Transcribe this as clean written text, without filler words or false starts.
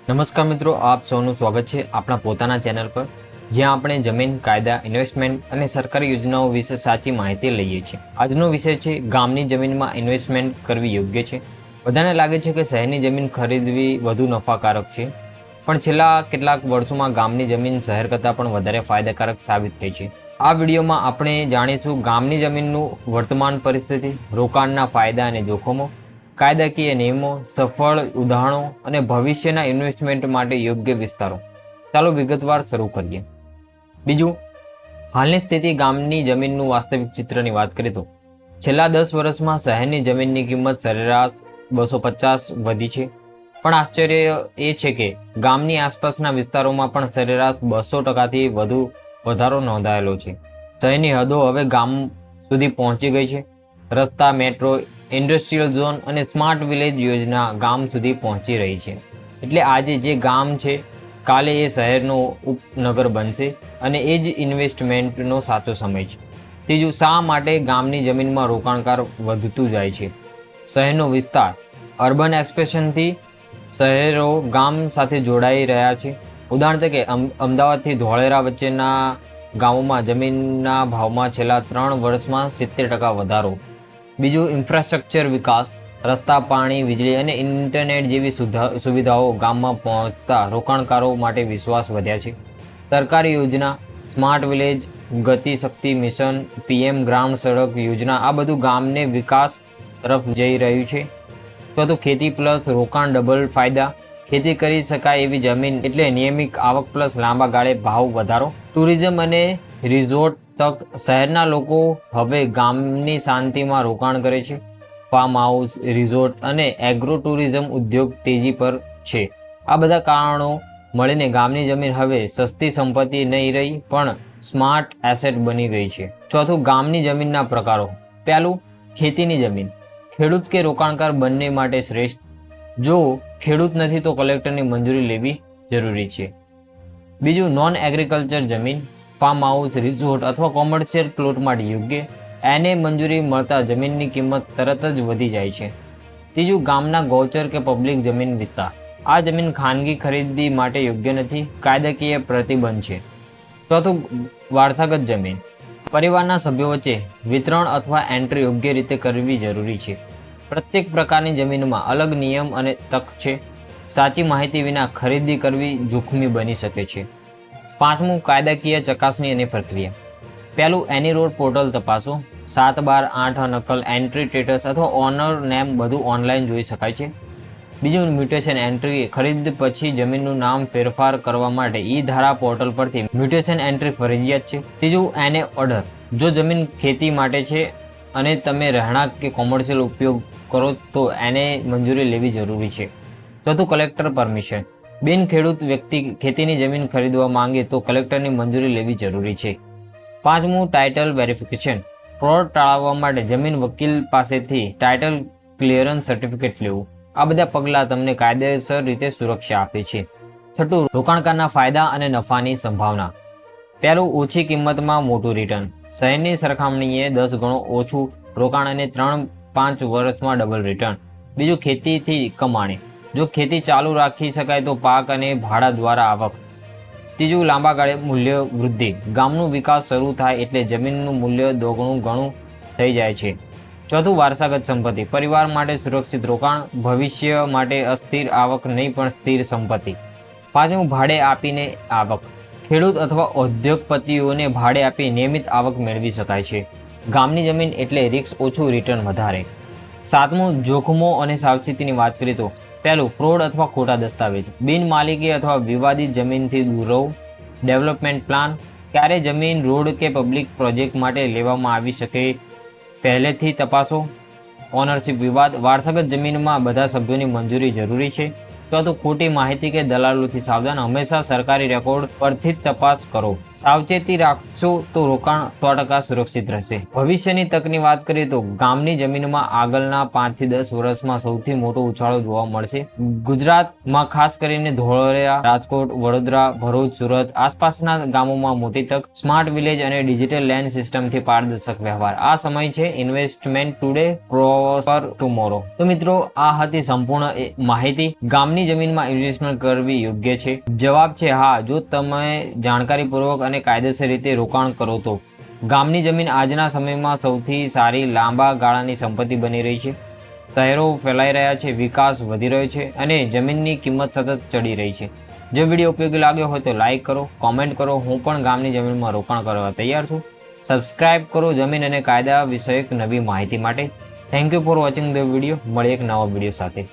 નમસ્કાર મિત્રો, આપ સૌનું સ્વાગત છે આપણા પોતાના ચેનલ પર, જ્યાં આપણે જમીન, કાયદા, ઇન્વેસ્ટમેન્ટ અને સરકારી યોજનાઓ વિશે સાચી માહિતી લઈએ છીએ. આજનો વિષય છે ગામની જમીનમાં ઇન્વેસ્ટમેન્ટ કરવી યોગ્ય છે. બધાને લાગે છે કે શહેરની જમીન ખરીદવી વધુ નફાકારક છે, પણ છેલ્લા કેટલાક વર્ષોમાં ગામની જમીન શહેર કરતાં પણ વધારે ફાયદાકારક સાબિત થઈ છે. આ વિડીયોમાં આપણે જાણીશું ગામની જમીનનું વર્તમાન પરિસ્થિતિ, રોકાણના ફાયદા અને જોખમો, કાયદાકીય નિયમો, સફળ ઉદાહરણો અને ભવિષ્યના ઇન્વેસ્ટમેન્ટ માટે યોગ્ય વિસ્તારો. ચાલો વિગતવાર શરૂ કરીએ. બીજું, હાલની સ્થિતિ ગામની જમીનનું વાસ્તવિક ચિત્રની વાત કરીએ તો છેલ્લા 10 વર્ષમાં શહેરની જમીનની કિંમત સરેરાશ 250 વધી છે, પણ આશ્ચર્ય એ છે કે ગામની આસપાસના વિસ્તારોમાં પણ સરેરાશ 200%થી વધુ વધારો નોંધાયેલો છે. શહેરની હદો હવે ગામ સુધી પહોંચી ગઈ છે. રસ્તા, મેટ્રો, ઇન્ડસ્ટ્રીયલ ઝોન અને સ્માર્ટ વિલેજ યોજના ગામ સુધી પહોંચી રહી છે. એટલે આજે જે ગામ છે, કાલે એ શહેરનો ઉપનગર બનશે અને એ જ ઇન્વેસ્ટમેન્ટનો સાચો સમય છે. ત્રીજું, શા માટે ગામની જમીનમાં રોકાણકાર વધતું જાય છે? શહેરનો વિસ્તાર, અર્બન એક્સપેન્શનથી શહેરો ગામ સાથે જોડાઈ રહ્યા છે. ઉદાહરણ તરીકે અમદાવાદથી ધોળેરા વચ્ચેના ગામોમાં જમીનના ભાવમાં છેલ્લા 3 વર્ષમાં 70% વધારો. બીજું, ઇન્ફ્રાસ્ટ્રક્ચર વિકાસ, રસ્તા, પાણી, વીજળી અને ઇન્ટરનેટ જેવી સુવિધાઓ ગામમાં પહોંચતા રોકાણકારો માટે વિશ્વાસ વધ્યા છે. સરકારી યોજના, સ્માર્ટ વિલેજ, ગતિ શક્તિ મિશન, PM ગ્રામ સડક યોજના, આ બધું ગામને વિકાસ તરફ જઈ રહ્યું છે. તો ખેતી પ્લસ રોકાણ ડબલ ફાયદા. ખેતી કરી શકાય એવી જમીન એટલે નિયમિત આવક પ્લસ લાંબા ગાળે ભાવ વધારો. ટુરિઝમ અને રિઝોર્ટ તક, શહેરના લોકો હવે ગામની શાંતિમાં રોકાણ કરે છે. ફાર્મ હાઉસ, રિઝોર્ટ અને એગ્રો ટુરિઝમ ઉદ્યોગ તેજી પર છે. આ બધા કારણો મળીને ગામની જમીન હવે સસ્તી સંપત્તિ નહીં રહી, પણ સ્માર્ટ એસેટ બની ગઈ છે. ચોથું, ગામની જમીનના પ્રકારો. પહેલું, ખેતીની જમીન. ખેડૂત કે રોકાણકાર બંને માટે શ્રેષ્ઠ. જો ખેડૂત નથી તો કલેક્ટરની મંજૂરી લેવી જરૂરી છે. બીજું, નોન એગ્રીકલ્ચર જમીન, ફાર્મ હાઉસ, રિઝોર્ટ અથવા કોમર્શિયલ પ્લોટ માટે યોગ્ય. એને મંજૂરી મળતા જમીનની કિંમત તરત જ વધી જાય છે. ત્રીજું, ગામના ગૌચર કે પબ્લિક જમીન વિસ્તાર. આ જમીન ખાનગી ખરીદી માટે યોગ્ય નથી, કાયદાકીય પ્રતિબંધ છે. ચોથું, વારસાગત જમીન. પરિવારના સભ્યો વચ્ચે વિતરણ અથવા એન્ટ્રી યોગ્ય રીતે કરવી જરૂરી છે. પ્રત્યેક પ્રકારની જમીનમાં અલગ નિયમ અને તક છે. સાચી માહિતી વિના ખરીદી કરવી જોખમી બની શકે છે. પાંચમું, કાયદાકીય ચકાસણી અને પ્રક્રિયા. પહેલું, એની રોડ પોર્ટલ તપાસો. 7/8 નકલ, એન્ટ્રી સ્ટેટસ અથવા ઓનર નેમ બધું ઓનલાઈન જોઈ શકાય છે. બીજું, મ્યુટેશન એન્ટ્રી. ખરીદ પછી જમીનનું નામ ફેરફાર કરવા માટે ઈ-ધારા પોર્ટલ પરથી મ્યુટેશન એન્ટ્રી ફરજિયાત છે. ત્રીજું, એને ઓર્ડર. જો જમીન ખેતી માટે છે અને તમે રહેણાંક કે કોમર્શિયલ ઉપયોગ કરો તો એને મંજૂરી લેવી જરૂરી છે. ચોથું, કલેક્ટર પરમિશન. બિન ખેડૂત વ્યક્તિ ખેતીની જમીન ખરીદવા માંગે તો કલેક્ટરની મંજૂરી લેવી જરૂરી છે. પાંચમું, ટાઇટલ વેરિફિકેશન. ફ્રોડ ટાળવા માટે જમીન વકીલ પાસેથી ટાઇટલ ક્લિયરન્સ સર્ટિફિકેટ લેવું. આ બધા પગલાં તમને કાયદેસર રીતે સુરક્ષા આપે છે. છઠ્ઠું, રોકાણકારના ફાયદા અને નફાની સંભાવના. પહેલું, ઓછી કિંમતમાં મોટું રિટર્ન. શહેરની સરખામણીએ 10 ગણો ઓછું રોકાણ અને 3-5 વર્ષમાં ડબલ રિટર્ન. બીજું, ખેતીથી કમાણી. જો ખેતી ચાલુ રાખી શકાય તો પાક અને ભાડા દ્વારા આવક. ત્રીજું, લાંબા ગાળે મૂલ્ય વૃદ્ધિ. ગામનો વિકાસ શરૂ થાય એટલે જમીનનું મૂલ્ય ઘણું થઈ જાય છે. ચોથું, વારસાગત સંપત્તિ. પરિવાર માટે સુરક્ષિત રોકાણ, ભવિષ્ય માટે અસ્થિર આવક નહીં પણ સ્થિર સંપત્તિ. પાંચમું, ભાડે આપીને આવક. ખેડૂત અથવા ઉદ્યોગપતિઓને ભાડે આપી નિયમિત આવક મેળવી શકાય છે. ગામની જમીન એટલે રિસ્ક ઓછું, રિટર્ન વધારે. સાતમું, જોખમો અને સાવચેતીની વાત કરીએ તો પહેલું, ફ્રોડ અથવા ખોટા દસ્તાવેજ. બિનમાલિકી અથવા વિવાદિત જમીનથી દૂર રહો. Development plan. ક્યારે જમીન રોડ કે પબ્લિક પ્રોજેક્ટ માટે લેવામાં આવી શકે પહેલેથી તપાસો. ઓનરશિપ વિવાદ. વારસાગત જમીનમાં બધા સભ્યોની મંજૂરી જરૂરી છે. ચોથું, ખોટી માહિતી કે દલાલોથી સાવધાન. હંમેશા સરકારી રેકોર્ડ પરથી જ તપાસ કરો. સાવચેતી રાખશો તો રોકાણ 100% સુરક્ષિત રહેશે. ભવિષ્યની તકની વાત કરીએ તો ગામની જમીનમાં આગળના 5 થી 10 વર્ષમાં સૌથી મોટો ઉછાળો જોવા મળશે. ગુજરાતમાં ખાસ કરીને ધોળેરા, રાજકોટ, વડોદરા, ભરૂચ, સુરત આસપાસના ગામોમાં મોટી તક. સ્માર્ટ વિલેજ અને ડિજિટલ લેન્ડ સિસ્ટમથી પારદર્શક વ્યવહાર. આ સમય છે ઇન્વેસ્ટમેન્ટ ટુડે, પ્રોસ્પર ટુમોરો. તો મિત્રો, આ હતી સંપૂર્ણ માહિતી. ગામની ગામની જમીનમાં ઇન્વેસ્ટમેન્ટ કરવી યોગ્ય છે? જવાબ છે હા. જો તમે જાણકારીપૂર્વક અને કાયદેસર રીતે રોકાણ કરો તો ગામની જમીન આજના સમયમાં સૌથી સારી લાંબા ગાળાની સંપત્તિ બની રહી છે. શહેરો ફેલાઈ રહ્યા છે, વિકાસ વધી રહ્યો છે અને જમીનની કિંમત સતત ચડી રહી છે. જો વિડીયો ઉપયોગી લાગ્યો હોય તો લાઇક કરો, કોમેન્ટ કરો. હું પણ ગામની જમીનમાં રોકાણ કરવા તૈયાર છું. સબસ્ક્રાઇબ કરો જમીન અને કાયદા વિષયક નવી માહિતી માટે. Thank you for watching the video. મળીએ એક નવા વિડીયો સાથે.